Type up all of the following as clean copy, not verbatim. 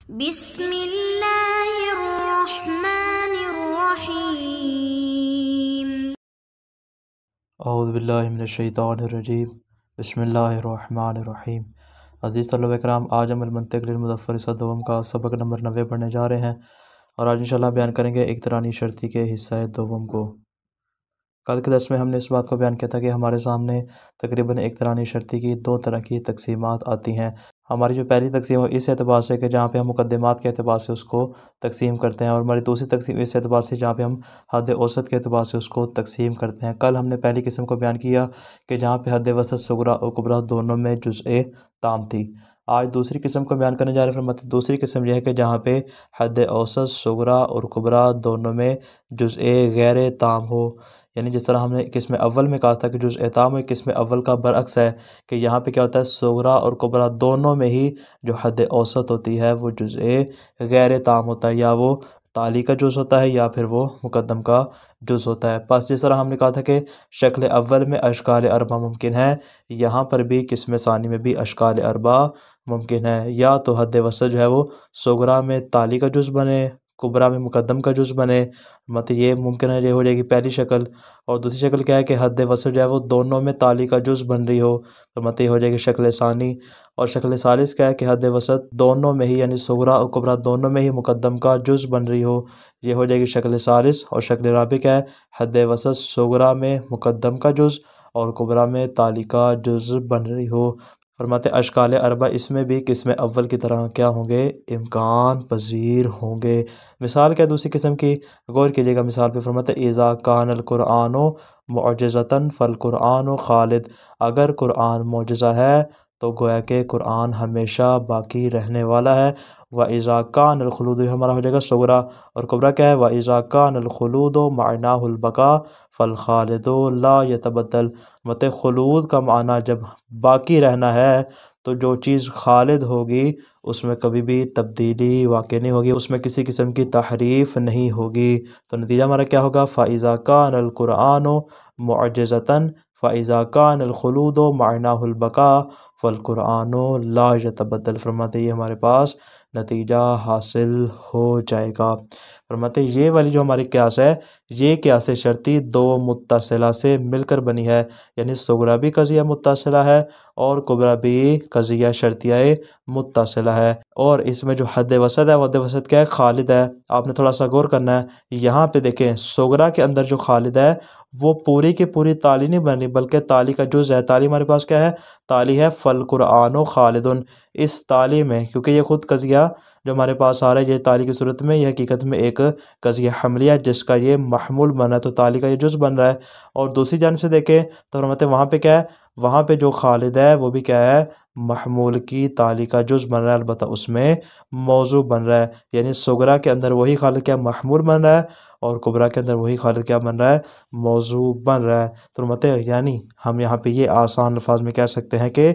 बिस्मिल्लाहिर्रहमानिर्रहीम। औज़ुबिल्लाहिमिनश्शैतानिर्रजीम। बिस्मिल्लाहिर्रहमानिर्रहीम। अज़ीज़ तलबा इकराम, आज हम अल-मंतिक़ लिल-मुज़फ़्फ़र हिस्सा दोम का सबक नंबर 90 पढ़ने जा रहे हैं और आज इंशाअल्लाह बयान करेंगे इक़्तिरानी शर्ती के हिस्सा दोम को। कल के दर्स में हमने इस बात को बयान किया था कि हमारे सामने तकरीबन इक़्तिरानी शर्ती की दो तरह की तक़सीमात आती हैं। हमारी जो पहली तक़सीम है इस एतबार से कि जहाँ पे हम मुक़द्दिमात के एतबार से उसको तक़सीम करते हैं, और हमारी दूसरी तक़सीम इस एतबार से जहाँ पे हम हद औसत के एतबार से उसको तक़सीम करते हैं। कल हमने पहली किस्म को बयान किया कि जहाँ पे हद वसत सुगरा और कुबरा दोनों में जुज़ए ताम थी। आज दूसरी किस्म को बयान करने जा रहे हैं। मतलब दूसरी किस्म यह है कि जहाँ पे हद औसत सुगरा और कुबरा दोनों में जुज़ए गैर ताम हो। यानी जिस तरह हमने किस्म अव्वल में कहा था कि जुज़ए ताम है, किस्म अव्वल का बरअक्स है कि यहाँ पे क्या होता है, सुगरा और कुबरा दोनों में ही जो हद औसत होती है वो जुज़ए गैर ताम होता है, या वो ताली का जुज़ होता है या फिर वो मुक़द्दम का जुज़ होता है। बस जिस तरह हमने कहा था कि शक्ल अव्वल में अशकाल अरबा मुमकिन है, यहाँ पर भी किस्म सानी में भी अशकाल अरबा मुमकिन है। या तो हद वसत जो है वो सुगरा में ताली का जुज़ बने, कुबरा में मुक़द्दम का जुज़ बने, मतलब ये मुमकिन है, ये हो जाएगी पहली शक्ल। और दूसरी शक्ल क्या है कि हद वसत जो है वो दोनों में ताली का जुज़ बन रही हो, तो मतलब ये हो जाएगी शक्ल सानी। और शक्ल सालिस क्या है कि हद वसत दोनों में ही यानी सुगरा और कुबरा दोनों में ही मुक़द्दम का जुज़ बन रही हो, ये हो जाएगी शक्ल सालिस। और शक्ल राबी क्या है, हद वसत सुगरा में मुक़द्दम का जुज़ और कुबरा में ताली का जुज़ बन रही हो। फरमाते अशकाल अरबा इसमें भी किस्म अव्वल की तरह क्या होंगे, इम्कान पज़ीर होंगे। मिसाल क्या दूसरी किस्म की, गौर कीजिएगा मिसाल पे। फरमाते इज़ा कानल कुरआनो मुअज्ज़तन फ़ल कुरआनो खालिद, अगर कुरआन मुअज्ज़ा है तो गोया के कुरआन हमेशा बाकी रहने वाला है। व इज़ा कानल खुलूद हमारा हो जाएगा सुगरा, और कुबरा क्या है, व इज़ा कानल खुलूदो मानाहुल बका फ़ल खालिदो ला यतबद्दल। मतलब खुलूद का माना जब बाकी रहना है तो जो चीज़ खालिद होगी उसमें कभी भी तब्दीली वाक़ई नहीं होगी, उसमें किसी किस्म की तहरीफ नहीं होगी। तो नतीजा हमारा क्या होगा, फ़ाइज़ा कानल कुरआनो मुअज्ज़तन फ़ाइज़ा कानल खुलूदो मानाहुल बका फ़ल कुरआनो ला यतबद्दल। फरमाते ये हमारे पास नतीजा हासिल हो जाएगा। फरमाते ये वाली जो हमारी क़यास है, ये क़यास शर्ती दो मुत्तसिला से मिलकर बनी है, यानी सुगरा भी क़ज़िया मुत्तसिला है और कुबरा भी क़ज़िया शर्तिया मुत्तसिला है। और इसमें जो हद वसत है, हद वसत क्या है, खालिद है। आपने थोड़ा सा गौर करना है, यहाँ पे देखें सुगरा के अंदर जो खालिद है वो पूरी की पूरी ताली नहीं बनी, बल्कि ताली का जुज़ है। ताली हमारे पास क्या है, ताली है फ़ल कुरआनो खालिदुन। इस ताली में क्योंकि ये ख़ुद क़ज़िया जो हमारे पास आ रहा है, ये ताली की सूरत में, ये हकीकत में एक क़ज़िया हमलिया जिसका ये महमूल बना है, तो ताली का ये जुज़ बन रहा है। और दूसरी जानिब से देखें तो मतलब वहाँ पे क्या है, वहाँ पे जो खालिद है वो भी क्या है, महमूल की ताली का जुज़ बन रहा है, अलबत्ता उसमें मौजू बन रहा है। यानी सुगरा के अंदर वही खालिद क्या महमूल बन रहा है और कुबरा के अंदर वही खालिद क्या बन रहा है, मौजू बन रहा है। तो मतलब यानी हम यहाँ पे ये आसान अल्फाज में कह सकते हैं कि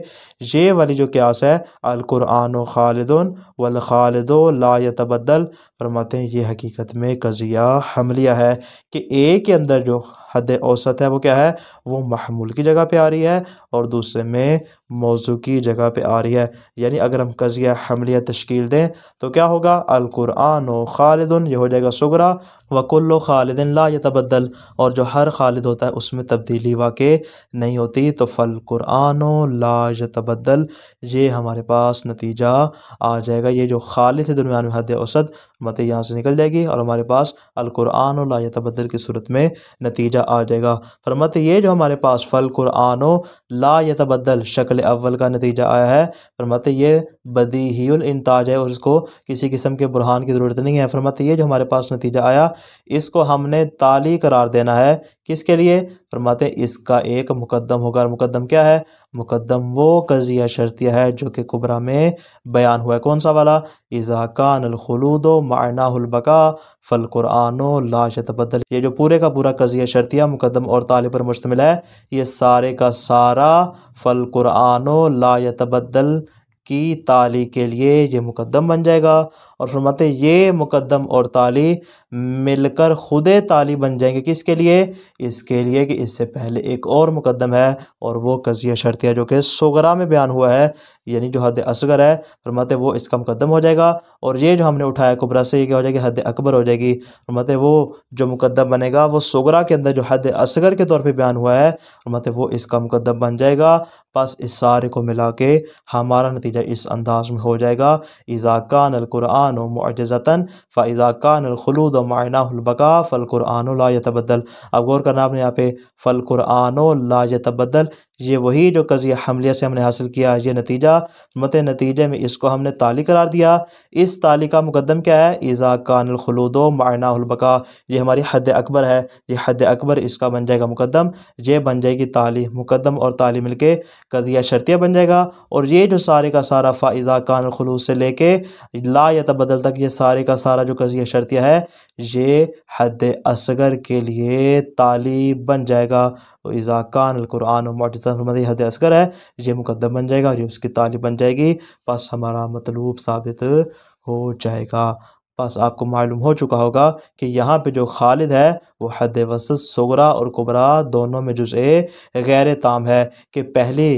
ये वाली जो क़यास है, अल कुरआनो खालिदुन वल खालिदो ला यतबद्दल, फरमाते हैं ये हकीकत में क़ज़िया हमलिया है कि एक के अंदर जो हद औसत है वो क्या है, वो महमूल की जगह पे आ रही है और दूसरे में मौजू की जगह पे आ रही है। यानी अगर हम क़ज़िया हमलिया तश्कील दें तो क्या होगा, अल कुरआनो खालिदुन ये हो जाएगा सुगरा, व कुल्लु खालिदिन ला यतबद्दल, और जो हर खालिद होता है उसमें तब्दीली वाक़ई नहीं होती, तो फ़ल कुरआनो ला यतबद्दल ये हमारे पास नतीजा आ जाएगा। ये जो खालिद है दरमियान में हद औसत, मतलब यहाँ से निकल जाएगी और हमारे पास अल कुरआनो ला यतबद्दल की सूरत में नतीजा आ जाएगा। फरमाते ये जो हमारे पास फ़ल कुरआनो ला यतबद्दल शक्ल अव्वल का नतीजा आया है, फरमाते ये बदीहियुल इंताज है और इसको किसी किस्म के बुरहान की ज़रूरत नहीं है। फरमाते ये जो हमारे पास नतीजा आया इसको हमने ताली करार देना है, किसके लिए, फरमाते इसका एक मुक़द्दम होगा। मुक़द्दम क्या है, मुक़द्दम वो क़ज़िया शर्तिया है जो कि कुबरा में बयान हुआ है। कौन सा वाला, इज़ा कानल खुलूदो मानाहुल बका फ़ल कुरआनो ला यतबद्दल। ये जो पूरे का पूरा क़ज़िया शर्तिया मुक़द्दम और ताली पर मुश्तमिल है, ये सारे का सारा फ़ल कुरआनो ला यतबद्दल की ताली के लिए ये मुक़द्दम बन जाएगा, और फरमाते ये मुकद्दम और ताली मिलकर खुदे ताली बन जाएंगे। किसके लिए? इसके लिए कि इससे पहले एक और मुकद्दम है और वो कज़िया शर्तिया जो कि सुगरा में बयान हुआ है, यानी जो हद असगर है, फरमाते वो इसका मुकद्दम हो जाएगा। और ये जो हमने उठाया कुबरा से, ये क्या हो जाएगी? हद अकबर हो जाएगी। फरमाते वो जो मुकद्दम बनेगा वो सुगरा के अंदर जो हद असगर के तौर पे बयान हुआ है, फरमाते वो इसका मुकद्दम बन जाएगा। बस इस सारे को मिला के हमारा नतीजा इस अंदाज में हो जाएगा, इज़ा कानल कुरआन मुअज्जज़तन फ़इज़ा कानल खुलूद मायनाहुल बका फ़ल कुरआन ला यतबद्दल। अब गौर करना आपने यहाँ पे फ़ल कुरआन ला यतबद्दल, ये वही जो कज़िया हमलिया से हमने हासिल किया, ये नतीजा मत नतीजे में इसको हमने ताली करार दिया। इस ताली का मुकद्दम क्या है? इज़ा कानल खुलूद मायनाहुल बका, ये हमारी हद अकबर है, ये हद अकबर इसका बन जाएगा मुकद्दम, ये बन जाएगी ताली। मुकद्दम और ताली मिलके कज़िया शर्तिया बन जाएगा। और ये जो सारे का सारा फ़इज़ा कानल खुलूद से लेके ला यतबद्दल तक, ये सारे का सारा जो कज़िया शर्तिया है, ये हद असगर के लिए ताली बन जाएगा। इज़ा कानल कुरआन मुअज्जज़तन, हद असगर है, ये मुकद्दम बन जाएगा और ये उसकी ताली बन जाएगी। बस हमारा मतलूब साबित हो जाएगा। बस आपको मालूम हो चुका होगा कि यहाँ पे जो खालिद है वो हद वसत सुगरा और कुबरा दोनों में जुज़ए गैर ताम है, कि पहली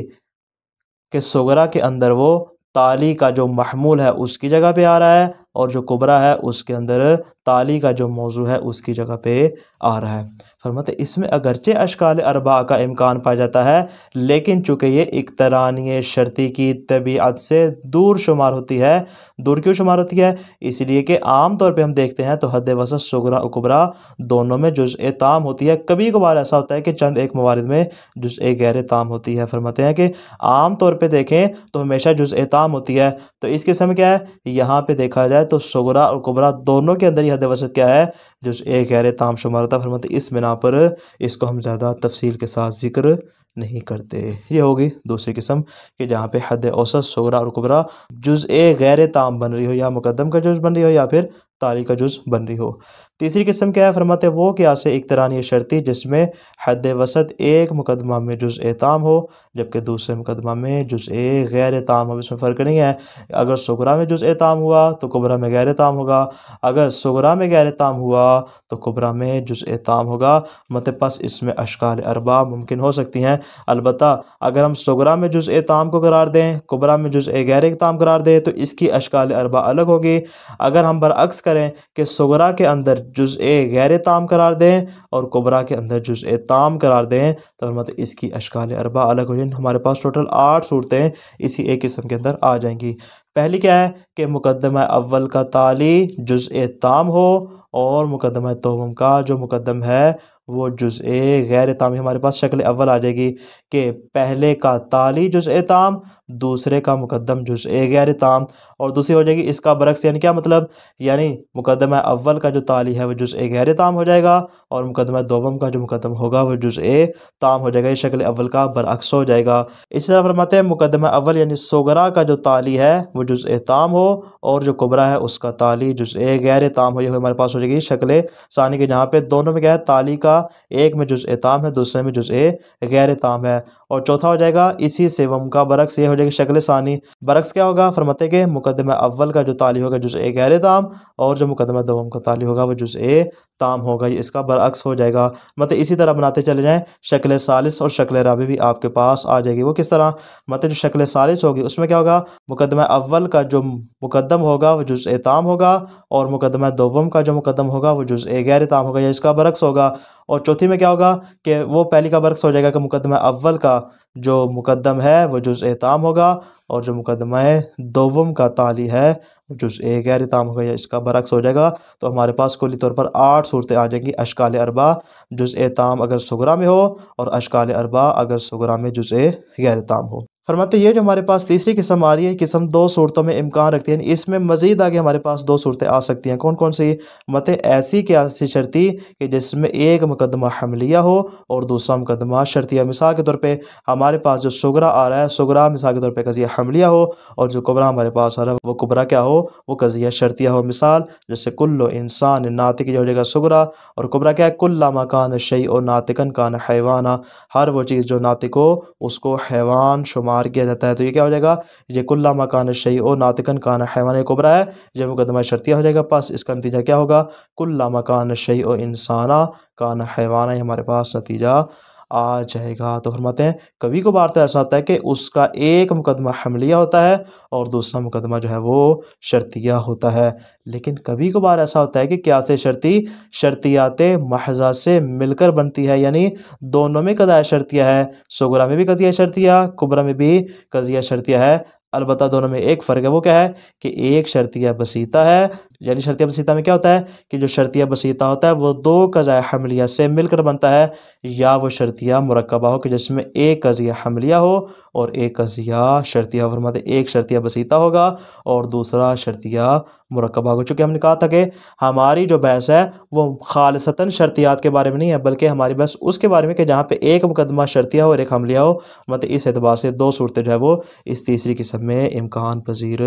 के सुगरा के अंदर वो ताली का जो महमूल है उसकी जगह पे आ रहा है, और जो कुबरा है उसके अंदर ताली का जो मौजू है उसकी जगह पे आ रहा है। फरमाते इसमें अगरचे अशकाल अरबा का इम्कान पाया जाता है, लेकिन चूँकि ये इक़्तरानी शर्ती की तबीयत से दूर शुमार होती है। दूर क्यों शुमार होती है? इसलिए कि आम तौर पे हम देखते हैं तो हद वसत सुगरा और कुबरा दोनों में जुज़ए ताम होती है। कभी कभार ऐसा होता है कि चंद एक मवारिद में जुज़ए गैर ताम होती है। फरमाते हैं कि आम तौर पे देखें तो हमेशा जुज़ए ताम होती है। तो इस किस्म क्या है, यहाँ पे देखा जाए तो सुगरा और कुबरा दोनों के अंदर ही हद वसत क्या है? जुज़ए गैर ताम शुमार होता है। फरमाते इस बिना पर इसको हम ज़्यादा तफसील के साथ ज़िक्र नहीं करते। ये होगी दूसरी किस्म कि जहाँ पे हद औसत सुगरा और कुबरा जुज़ए गैर ताम बन रही हो, या मुकद्दम का जुज़ बन रही हो या फिर ताली का जुज़ बन रही हो। तीसरी किस्म क्या है? फरमाते वो क़ियास इक़्तरानी शर्ती जिसमें हद वसत एक मुकदमा में जुज़ए ताम हो जबकि दूसरे मुकदमा में जुज़ए गैर ताम हो। इसमें फ़र्क नहीं है, अगर सुगरा में जुज़ए ताम हुआ तो कुबरा में गैर ताम होगा, अगर सुगरा में गैर ताम हुआ तो कुबरा में जुज़ए ताम होगा। मतलब बस इसमें अशकाल अरबा मुमकिन हो सकती हैं। अलबत्ता अगर हम सुगरा में जुज़ए ताम को करार दें, कुबरा में जुज़ए गैर ताम करार दें तो इसकी अशकाल अरबा अलग होगी। अगर हम बरअक्स करें कि सुगरा के अंदर जुज़ए गैर ताम करार दें और कुबरा के अंदर जुज़ए ताम करार दें तो मतलब इसकी अशकाल अरबा अलग हो जाएंगी। हमारे पास टोटल 8 सूरतें इसी एक किस्म के अंदर आ जाएंगी। पहली क्या है कि मुकद्दमा अव्वल का ताली जुज़ए ताम हो और मुकद्दमा दोम का जो मुकद्दम है वो जुज़ए गैर ताम। हमारे पास शक्ल अव्वल आ जाएगी कि पहले का ताली जुज़ए ताम, दूसरे का मुकद्दम जुज़ए गैर ताम। और दूसरी हो जाएगी इसका बरक्स, यानी क्या मतलब, यानी मुकद्दमा अव्वल का जो ताली है वो जुज़ए गैर ताम हो जाएगा और मुकद्दमा दोम का जो मुकद्दम होगा वो जुज़ए ताम हो जाएगा। ये शक्ल अव्वल का बरअक्स हो जाएगा। इसी तरह फरमाते हैं मुकद्दमा अव्वल यानी सुगरा का जो ताली है वो जुज़ए ताम हो और जो कुबरा है उसका ताली जुज़ए गैर ताम हो। ये हमारे पास हो जाएगी शक्ल सानी के, जहाँ पे दोनों में क्या है, ताली का एक में जुज़ए ताम है दूसरे में जुज़ए गैर ताम है। और चौथा हो जाएगा इसी सेवम का बरक्स, ये हो जाएगी शक्ल सानी। बरक्स क्या होगा? फरमाते कि मुकद्दमा अव्वल का जो ताली होगा जुज़ए गैर ताम और जो मुकद्दमा दोम का ताली होगा वो जुज़ए ताम होगा। ये इसका बरअक्स हो जाएगा। मतलब इसी तरह बनाते चले जाएं। शक्ल सालिस और शक्ल राबी भी आपके पास आ जाएगी। वो किस तरह? मतलब जो शक्ल सालिस होगी उसमें क्या होगा, मुकद्दमा अव्वल का जो मुकद्दम होगा वो जुज़ए ताम होगा और मुकद्दमा दोम का जो मुकद्दम होगा वो जुज़ए गैर ताम होगा, या इसका बरअक्स होगा। और चौथी में क्या होगा कि वो पहली का बरअक्स हो जाएगा कि मुकद्दमा अव्वल का जो मुकद्दम है वो जुज़ए ताम होगा और जो मुकद्दमा दोम का ताली है वो जुज़ए गैर ताम होगा, या इसका बरअक्स हो जाएगा। तो हमारे पास कुल्ली तौर पर 8 सूरतें आ जाएंगी। अशकाल अरबा जुज़ए ताम अगर सुगरा में हो और अशकाल अरबा अगर सुगरा में जुज़ए गैर ताम हो। फरमाते ये जो हमारे पास तीसरी किस्म आ रही है, किस्म 2 सूरतों में इम्कान रखती है। इसमें मज़ीद आगे हमारे पास 2 सूरतें आ सकती हैं। कौन कौन सी? मतलब ऐसी क़ियासी शर्ती कि जिसमें एक मुकद्दमा हमलिया हो और दूसरा मुकद्दमा शर्तिया। मिसाल के तौर पे हमारे पास जो सुगरा आ रहा है, सुगरा मिसाल के तौर पे कज़िया हमलिया हो, और जो कुबरा हमारे पास आ रहा है वो कुबरा क्या हो, वो कज़िया शर्तिया हो। मिसाल जैसे कुल्लो इंसान नातिक जो हो जाएगा सुगरा, और कुबरा क्या है, कुल्ला मकान शई और नातिकन कान हैवाना, हर वो चीज़ जो नातिक हो उसको हैवान शुमार किया जाता है। तो ये क्या हो जाएगा, ये कुल्ला मकान शई और नातिकन कान हैवान कुबरा है, ये मुकदमा शर्तिया हो जाएगा। पास इसका नतीजा क्या होगा, कुल्ला मकान शई और इंसाना कान हैवाना, ये हमारे पास नतीजा आ जाएगा। तो फरमाते हैं कभी कभार तो ऐसा होता है कि उसका एक मुकदमा हमलिया होता है और दूसरा मुकदमा जो है वो शर्तिया होता है, लेकिन कभी कभार ऐसा होता है कि क्या से शर्ती शर्तियात महजा से मिलकर बनती है, यानी दोनों में कज़ाया शर्तिया है, सुगरा में भी कज़िया शर्तिया, कुबरा में भी कज़िया शर्तिया है। अलबत्ता दोनों में एक फ़र्क है, वो क्या है कि एक शर्तिया बसीता है, यानी शर्तिया बसीता में क्या होता है कि जो शर्तिया बसीता होता है वो दो कज़ाया हमलिया से मिलकर बनता है, या वो शर्तिया मुरक्कबा हो कि जिसमें एक कज़िया हमलिया हो और एक कज़िया शर्तिया। फरमाते एक शर्तिया बसीता होगा और दूसरा शर्तिया मुरक्कबा होगा। चूँकि हमने कहा था कि हमारी जो बहस है वो खालिसतन शर्तियात के बारे में नहीं है, बल्कि हमारी बहस उसके बारे में कि जहाँ पे एक मुकदमा शर्तिया हो और एक हमलिया हो। मतलब इस एतबार से दो सूरतें जो है वो इस तीसरी किस्म में इम्कान पजीर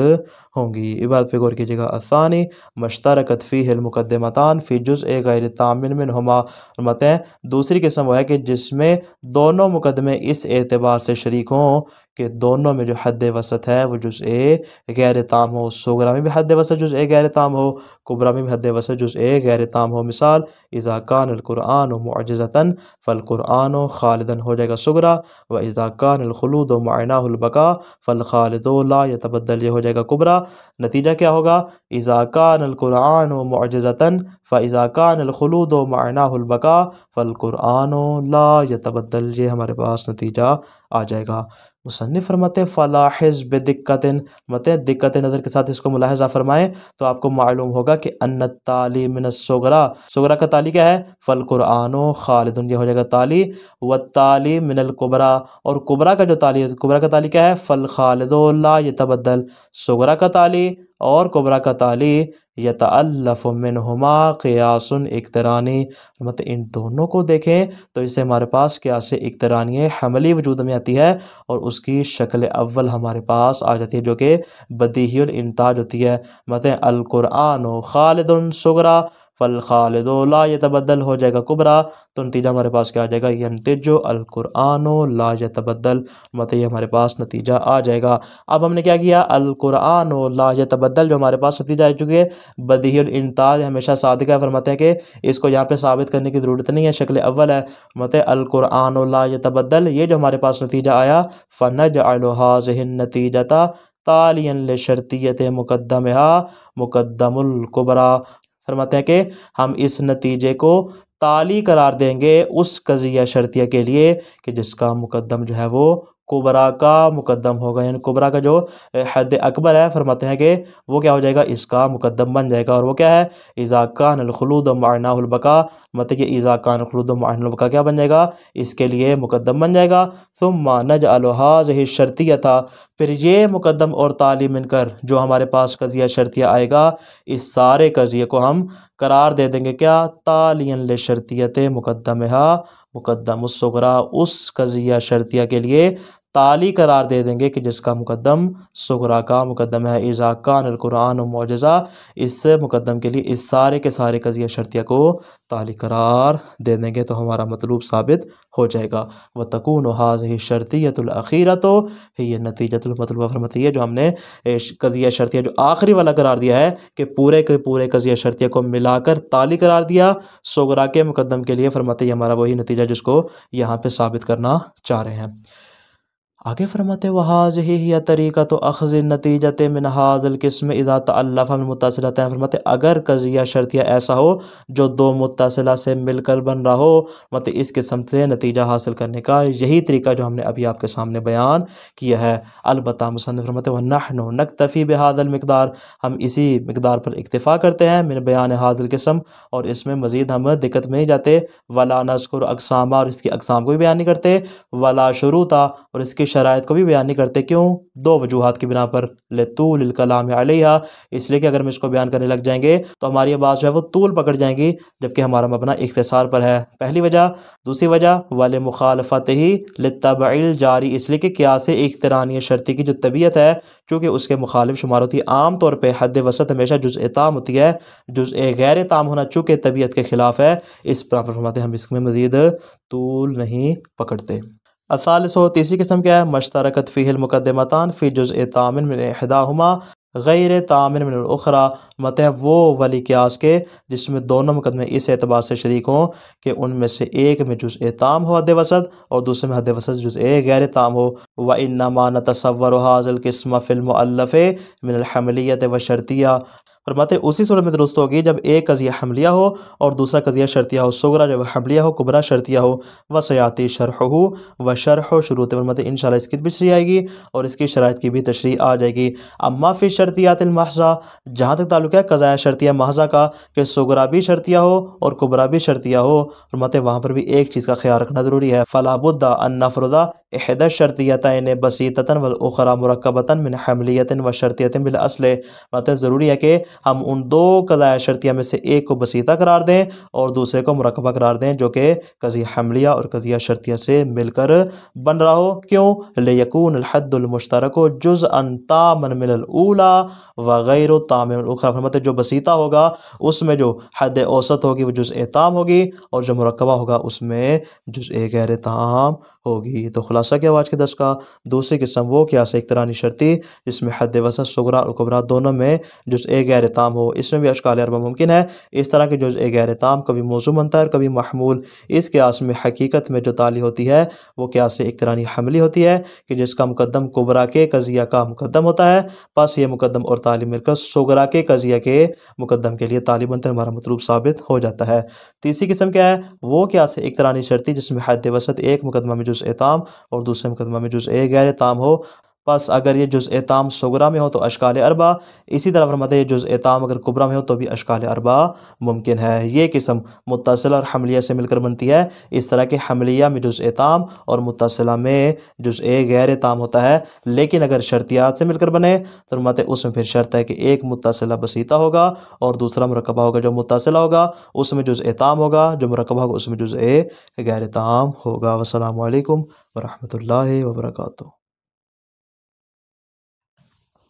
होंगी। इबारत पे गौर कीजिएगा, असानी मश्तरकत फ़ीहिल मुक़द्दमतान फ़ी जुज़अ गैर तामिन मिनहुमा, मत है दूसरी किस्म वो है कि जिसमें दोनों मुकदमे इस एतबार से शरीक हों कि दोनों में जो हद वसत है वो जुज़अ गैर ताम हो। सुगरा में भी हद वसत जुज़अ गैर ताम हो, कुबरा में भी हद वसत जुज़अ गैर ताम हो। मिसाल इज़ा कान अल कुरआन मुअज्ज़तन फ़ल कुरआन खालिदन हो जाएगा सुगरा, व इज़ा कान अल खुलूद मअनाहुल बका फ़ल खालिदु ला यतबद्दल, ये हो जाएगा कुबरा। नतीजा क्या होगा, इज़ा कान अल कुरआन मुअज्ज़तन फ़इज़ा कान अल खुलूद मअनाहुल बका फ़ल कुरआन ला यतबद्दल, ये हमारे पास नतीजा आ जाएगा। मुसन्निफ़ फरमाते फ़लाहिज़ बेदिक्कतिन, मतलब दिक्कत नज़र के साथ इसको मुलाहिज़ा फरमाएं तो आपको मालूम होगा कि अन्न ताली मिनस सुगरा, सुगरा का ताली क्या है, फ़ल कुरआनो खालिदुन, ये हो जाएगा ताली। व ताली मिनल कुबरा, और कुबरा का जो ताली है, कुबरा का ताली क्या है, फ़ल खालिदो ला यतबद्दल, सुगरा का ताली और कुबरा का ताली यतअल्लफ़ु मिनहुमा क़ियासुन इक़्तिरानी, मतलब इन दोनों को देखें तो इससे हमारे पास क़ियास इक़्तिरानी हमली वजूद में आती है और उसकी शक्ल अव्वल हमारे पास आ जाती है जो कि बदीहियुल इंताज होती है। मतलब अल कुरआन खालिदुन सुगरा फ़ल खालिदो ला यतबद्दल हो जाएगा कुबरा, तो नतीजा हमारे पास क्या आ जाएगा, यंतिजो अल कुरआन ला यतबद्दल, मतलब ये हमारे पास नतीजा आ जाएगा। अब हमने क्या किया, अल कुरआन ला यतबद्दल जो हमारे पास नतीजा आ चुकी है, बदीहुल इंताज हमेशा सादिक है। फरमाते हैं कि इसको यहाँ पे साबित करने की ज़रूरत नहीं है, शक्ल अव्वल है। मतलब अल कुरआन ला यतबद्दल, ये जो हमारे पास नतीजा आया, फ़नजअलु हाज़िहिन नतीजता तालियन लिशर्तियत मुक़द्दमहा मुक़द्दमुल कुबरा। फरमाते हैं कि हम इस नतीजे को ताली करार देंगे उस कज़िया शर्तिया के लिए कि जिसका मुकद्दम जो है वो कुबरा का मुकद्दम होगा, यानी कुबरा का जो हद अकबर है, फरमाते हैं कि वो क्या हो जाएगा, इसका मुकद्दम बन जाएगा। और वो क्या है, इज़ा कानल खुलूद मअनाहुल बका, मतलब कि इज़ा कानल खुलूद मअनाहुल बका क्या बन जाएगा, इसके लिए मुकद्दम बन जाएगा। सुम्मा नजअलु हाज़िहि शर्तियता, फिर ये मुकद्दम और ताली मिलकर जो हमारे पास कज़िया शर्तिया आएगा, इस सारे कज़िये को हम करार दे देंगे क्या, तालियन ले शर्तियत मुकद्दमहा मुकद्दमुस सुगरा, उस कज़िया शर्तिया के लिए ताली करार दे देंगे कि जिसका मुकद्दम सुगरा का मुकद्दम है। इज़ा कानल कुरआन मुअज्जज़ा, इस मुकद्दम के लिए इस सारे के सारे कज़िया शर्तिया को ताली करार दे देंगे तो हमारा मतलूब साबित हो जाएगा। व तकूनु हाज़िहि शर्तियतुल अख़ीरतु हिय नतीजतुल मतलूबा, फरमाती है जो हमने कज़िया शर्तिया जो आखिरी वाला करार दिया है कि पूरे के पूरे कज़िया शर्तिया को मिलाकर ताली करार दिया सुगरा के मुकद्दम के लिए, फरमाते हैं हमारा वही नतीजा जिसको यहाँ पे साबित करना चाह रहे हैं। आगे फरमाते वहाज़िही हिय तरीक़तु अख़्ज़ि नतीजत मिन हाज़िल क़िस्म इज़ा तअल्लफ़ मुत्तसिलतैन, फरमाते अगर कज़िया शर्तिया ऐसा हो जो दो मुत्तसिला से मिलकर बन रहा हो, मतलब इस किस्म से नतीजा हासिल करने का यही तरीका जो हमने अभी आपके सामने बयान किया है। अलबत्ता मुसन्निफ़ फरमाते व नहनु नक्तफ़ी बिहाज़िल मिक़दार, हम इसी मिक़दार पर इक्तिफ़ा करते हैं मिन बयान हाज़िल क़िस्म, और इसमें मज़ीद हम दिक्कत में नहीं जाते। वला नज़कुर अक़सामा, और इसकी अक़साम को भी बयान नहीं करते। वला शुरूता, और इसकी शराइत को भी बयान नहीं करते। क्यों? दो वजूहात की बिना पर, लितूलिल कलाम अलैहा, इसलिए कि अगर हम इसको बयान करने लग जाएंगे तो हमारी बात जो है वो तूल पकड़ जाएंगी, जबकि हमारा मबना इख्तिसार पर है। पहली वजह। दूसरी वजह वाले मुखालफत ही लित्तबइल जारी, इसलिए कि क़ियास इक़्तिरानी शर्ती की जो तबीयत है चूँकि उसके मुखालिफ शुमार होती है। आम तौर पर हद वसत हमेशा जुज़ ताम होती है, जुज़ गैर ताम होना चूँकि तबीयत के ख़िलाफ़ है, इस पर फरमाते हैं हम इसमें मज़ीद तूल नहीं पकड़ते। असालिसो, तीसरी किस्म क्या है? मश्तरकत फ़ीहिल मुक़द्दमतान फ़ी जुज़ तामिन मिन इहदाहुमा गैर तामिन मिनल उखरा, मतलब वो वाली क़ियास के जिसमें दोनों मुकदमे इस एतबार से शरीक हों कि उनमें से एक में जुज़ ताम हो हद वसत और दूसरे में हद वसत जुज़ गैर ताम हो। व इन्नमा नतसव्वरु हाज़िल क़िस्म फ़िल मुअल्लफ़ मिनल हमलियत व शर्तिया, फरमाते उसी सूरत में दुरुस्त होगी जब एक कज़िया हमलिया हो और दूसरा कज़िया शर्तिया हो। सुगरा जब हमलिया हो, कुबरा शर्तिया हो। व सयाती शरहु व शरह शुरूत, फरमाते इंशाअल्लाह इसकी भी तशरीह आएगी और इसकी शराइत की भी तशरीह आ जाएगी। अम्मा फ़ी शर्तियातिल महज़ा, जहाँ तक ताल्लुक़ है कज़ाया शर्तिया महज़ा का कि सुगरा भी शर्तिया हो और कुबरा भी शर्तिया हो, फरमाते वहाँ पर भी एक चीज़ का ख्याल रखना ज़रूरी है। फ़ला बुद्दा अन नफ़रुदा इहदा शर्तियतैन बसीततन वल उखरा मुरक्कबतन मिन हमलियतिन व शर्तियतिन बिल अस्ल, मतलब ज़रूरी है कि हम उन दो कज़ाया शर्तिया में से एक को बसीता करार दें और दूसरे को मुरक्कबा करार दें जो कि कज़िया हमलिया और कज़िया शर्तिया से मिलकर बन रहा हो। क्यों? लियकूनल हद्दुल मुश्तरकु जुज़अन तामन मिनल ऊला व गैरु तामिन उखरा, मतलब जो बसीता होगा उसमें जो हद औसत होगी वो जुज़ ताम होगी और जो मुरक्कबा होगा उसमें जुज़ गैर ताम होगी। तो खुलासा क्या आज के दस का? दूसरी किस्म वो क़ियास इक़्तिरानी शर्ती जिसमें हद वसत सुगरा और कुबरा दोनों में जुज़ गैर ताम हो, इसमें भी अश्काल अरबा मुमकिन है। इस तरह के जुज़ गैर ताम कभी मौजू बनता है और कभी महमूल। इस क़ियास में हकीकत में जो ताली होती है वो क़ियास इक़्तिरानी हमली होती है कि जिसका मुकद्दम कुबरा के कज़िया का मुकद्दम होता है, बस ये मुकद्दम और ताली मिलकर सुगरा के कज़िया के मुकद्दम के लिए ताली बनता है, हमारा मतलूब साबित हो जाता है। तीसरी किस्म क्या है? वो क़ियास इक़्तिरानी शर्ती जिसमें हद वसत एक मुकदमा में जुज़ ताम और दूसरे मुकदमा में जुज़ गैर ताम हो। बस अगर ये जुज़ ताम सुगरा में हो तो अश्काल अरबा, इसी तरह फरमाते हैं जुज़ ताम अगर कुबरा में हो तो भी अश्काल अरबा मुमकिन है। ये किस्म मुत्तसिला और हमलिया से मिलकर बनती है। इस तरह के हमलिया में जुज़ ताम और मुत्तसिला में जुज़ गैर ताम होता है, लेकिन अगर शर्तियात से मिलकर बने तो फरमाते उसमें फिर शर्त है कि एक मुत्तसिला बसीता होगा और दूसरा मुरक्कबा होगा। जो मुत्तसिला होगा उसमें जुज़ ताम होगा, जो मुरक्कबा होगा उसमें जुज़ गैर ताम होगा। वस्सलामु अलैकुम व रहमतुल्लाहि व बरकातुहू।